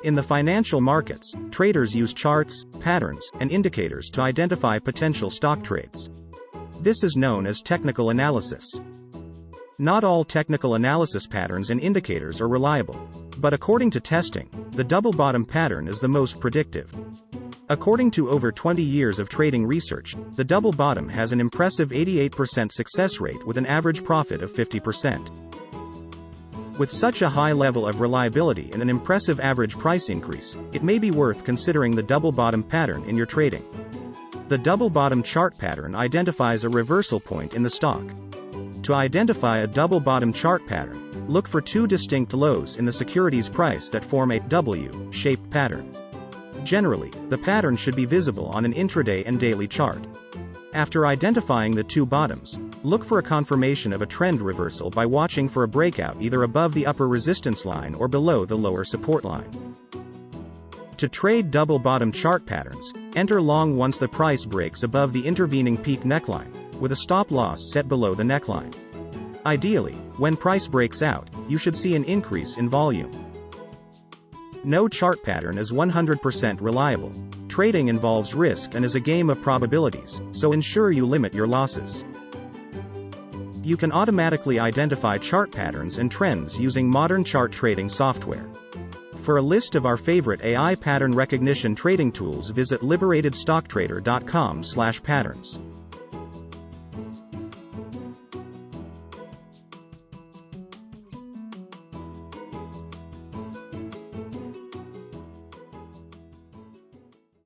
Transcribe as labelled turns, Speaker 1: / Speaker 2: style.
Speaker 1: In the financial markets, traders use charts, patterns, and indicators to identify potential stock trades. This is known as technical analysis. Not all technical analysis patterns and indicators are reliable. But according to testing, the double bottom pattern is the most predictive. According to over 20 years of trading research, the double bottom has an impressive 88% success rate with an average profit of 50%. With such a high level of reliability and an impressive average price increase, it may be worth considering the double bottom pattern in your trading. The double bottom chart pattern identifies a reversal point in the stock. To identify a double bottom chart pattern, look for two distinct lows in the security's price that form a W-shaped pattern. Generally, the pattern should be visible on an intraday and daily chart. After identifying the two bottoms, look for a confirmation of a trend reversal by watching for a breakout either above the upper resistance line or below the lower support line. To trade double bottom chart patterns, enter long once the price breaks above the intervening peak neckline, with a stop loss set below the neckline. Ideally, when price breaks out, you should see an increase in volume. No chart pattern is 100% reliable. Trading involves risk and is a game of probabilities, so ensure you limit your losses. You can automatically identify chart patterns and trends using modern chart trading software. For a list of our favorite AI pattern recognition trading tools, visit liberatedstocktrader.com/patterns.